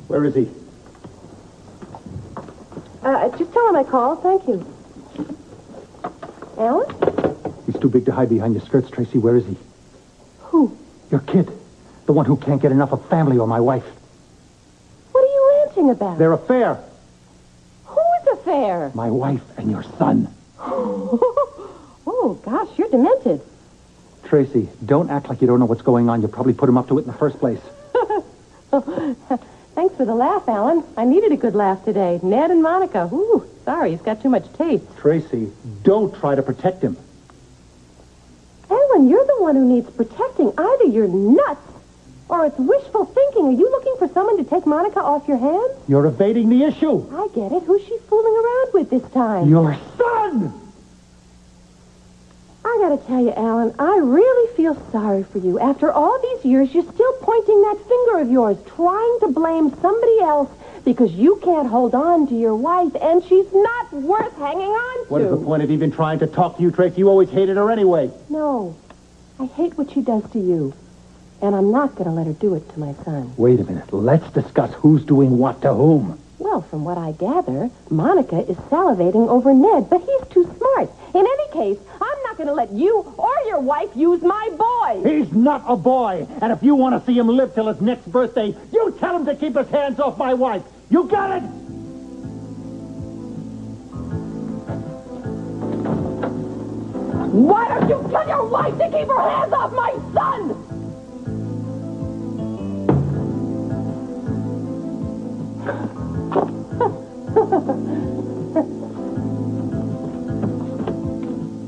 Where is he? Just tell him I called. Thank you. Alan? He's too big to hide behind your skirts, Tracy. Where is he? Who? Your kid. The one who can't get enough of family or my wife. What are you ranting about? Their affair. Whose affair? My wife and your son. Oh, gosh, you're demented. Tracy, don't act like you don't know what's going on. You probably put him up to it in the first place. Thanks for the laugh, Alan. I needed a good laugh today. Ned and Monica. Ooh, sorry, he's got too much taste. Tracy, don't try to protect him. Alan, you're the one who needs protecting. Either you're nuts or it's wishful thinking. Are you looking for someone to take Monica off your hands? You're evading the issue. I get it. Who's she fooling around with this time? Your son! I gotta tell you, Alan, I really feel sorry for you. After all these years, you're still pointing that finger of yours, trying to blame somebody else because you can't hold on to your wife, and she's not worth hanging on to. What is the point of even trying to talk to you, Tracy? You always hated her anyway. No, I hate what she does to you, and I'm not gonna let her do it to my son. Wait a minute. Let's discuss who's doing what to whom. Well, from what I gather, Monica is salivating over Ned, but he's too smart. In any case, I'm not going to let you or your wife use my boy. He's not a boy. And if you want to see him live till his next birthday, you tell him to keep his hands off my wife. You got it? Why don't you tell your wife to keep her hands off my son?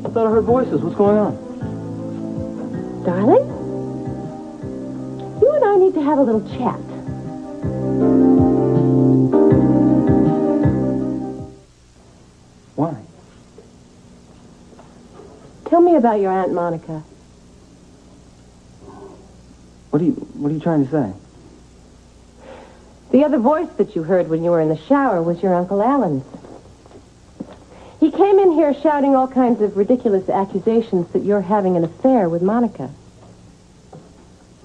I thought I heard voices. What's going on? Darling, you and I need to have a little chat. Why? Tell me about your Aunt Monica. What are you trying to say? The other voice that you heard when you were in the shower was your Uncle Alan's. He came in here shouting all kinds of ridiculous accusations that you're having an affair with Monica.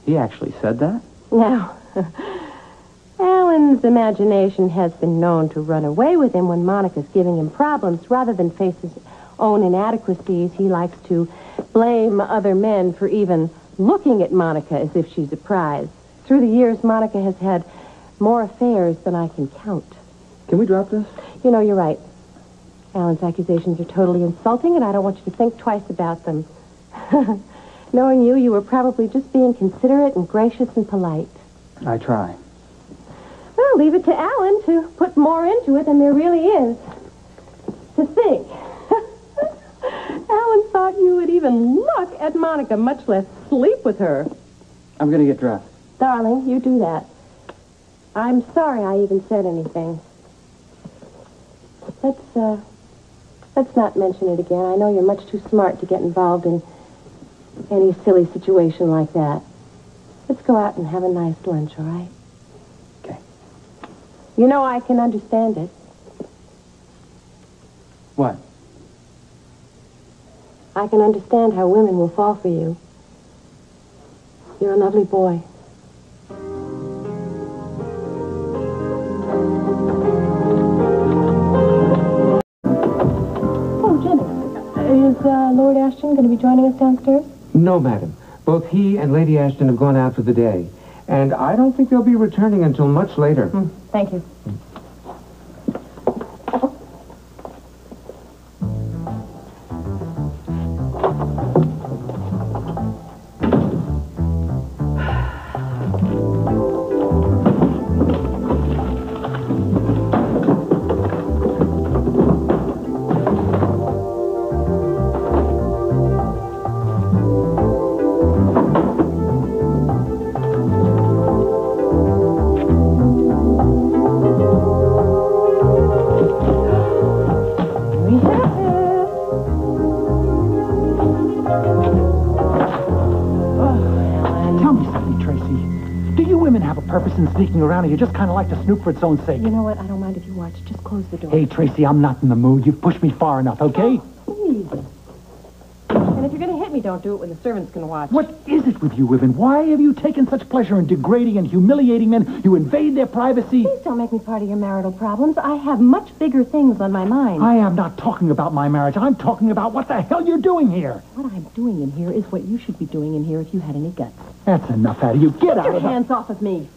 He actually said that? Now, Alan's imagination has been known to run away with him when Monica's giving him problems. Rather than face his own inadequacies, he likes to blame other men for even looking at Monica as if she's a prize. Through the years, Monica has had more affairs than I can count. Can we drop this? You know, you're right. Alan's accusations are totally insulting, and I don't want you to think twice about them. Knowing you, you were probably just being considerate and gracious and polite. I try. Well, leave it to Alan to put more into it than there really is. To think. Alan thought you would even look at Monica, much less sleep with her. I'm going to get dressed. Darling, you do that. I'm sorry I even said anything. Let's not mention it again. I know you're much too smart to get involved in any silly situation like that. Let's go out and have a nice lunch, all right? Okay. You know I can understand it. What? I can understand how women will fall for you. You're a lovely boy. Is Lord Ashton going to be joining us downstairs? No, madam. Both he and Lady Ashton have gone out for the day. And I don't think they'll be returning until much later. Thank you. And sneaking around, and you just kind of like to snoop for its own sake. You know what? I don't mind if you watch. Just close the door. Hey, Tracy, I'm not in the mood. You've pushed me far enough, okay? Oh, please. And if you're going to hit me, don't do it when the servants can watch. What is it with you women? Why have you taken such pleasure in degrading and humiliating men? You invade their privacy. Please don't make me part of your marital problems. I have much bigger things on my mind. I am not talking about my marriage. I'm talking about what the hell you're doing here. What I'm doing in here is what you should be doing in here if you had any guts. That's enough out of you. Get out Get of your the... hands off of me.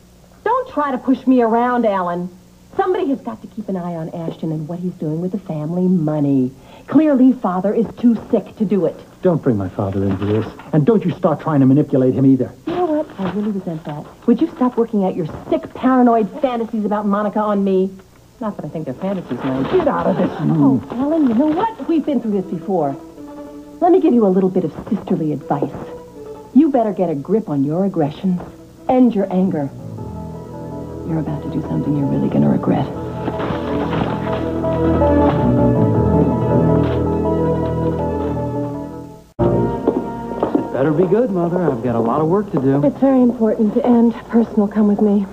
Don't try to push me around, Alan. Somebody has got to keep an eye on Ashton and what he's doing with the family money. Clearly, Father is too sick to do it. Don't bring my father into this. And don't you start trying to manipulate him either. You know what? I really resent that. Would you stop working out your sick, paranoid fantasies about Monica on me? Not that I think they're fantasies, man. Get out of this room. Oh, Alan, you know what? We've been through this before. Let me give you a little bit of sisterly advice. You better get a grip on your aggressions. End your anger. You're about to do something you're really going to regret. It better be good, Mother. I've got a lot of work to do. It's very important and personal. Come with me.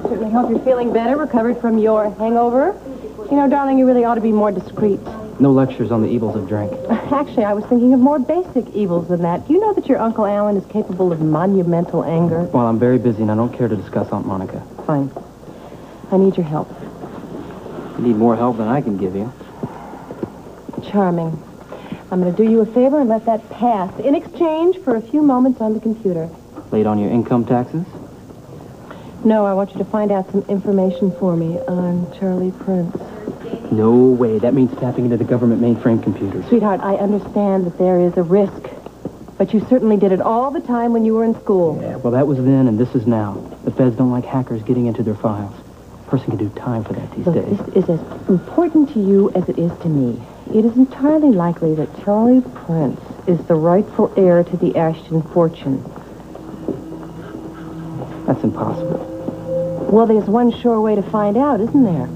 Certainly hope you're feeling better, recovered from your hangover. You know, darling, you really ought to be more discreet. No lectures on the evils of drink. Actually, I was thinking of more basic evils than that. Do you know that your Uncle Alan is capable of monumental anger? Well, I'm very busy and I don't care to discuss Aunt Monica. Fine. I need your help. You need more help than I can give you. Charming. I'm going to do you a favor and let that pass in exchange for a few moments on the computer. Late on your income taxes? No, I want you to find out some information for me on Charlie Prince. No way. That means tapping into the government mainframe computers. Sweetheart, I understand that there is a risk, but you certainly did it all the time when you were in school. Yeah, well, that was then and this is now. The feds don't like hackers getting into their files. A person can do time for that these Look, days. this is as important to you as it is to me. It is entirely likely that Charlie Prince is the rightful heir to the Ashton fortune. That's impossible. Well, there's one sure way to find out, isn't there?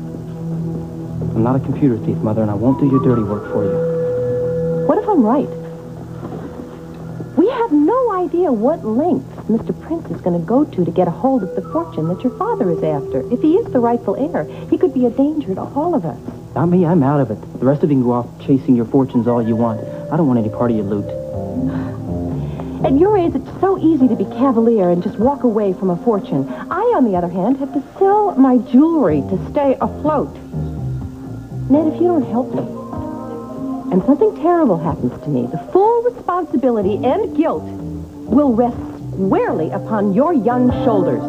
I'm not a computer thief, Mother, and I won't do your dirty work for you. What if I'm right? We have no idea what lengths Mr. Prince is going to go to get a hold of the fortune that your father is after. If he is the rightful heir, he could be a danger to all of us. Not me, I'm out of it. The rest of you can go off chasing your fortunes all you want. I don't want any part of your loot. At your age, it's so easy to be cavalier and just walk away from a fortune. I, on the other hand, have to sell my jewelry to stay afloat. Ned, if you don't help me, and something terrible happens to me, the full responsibility and guilt will rest squarely upon your young shoulders.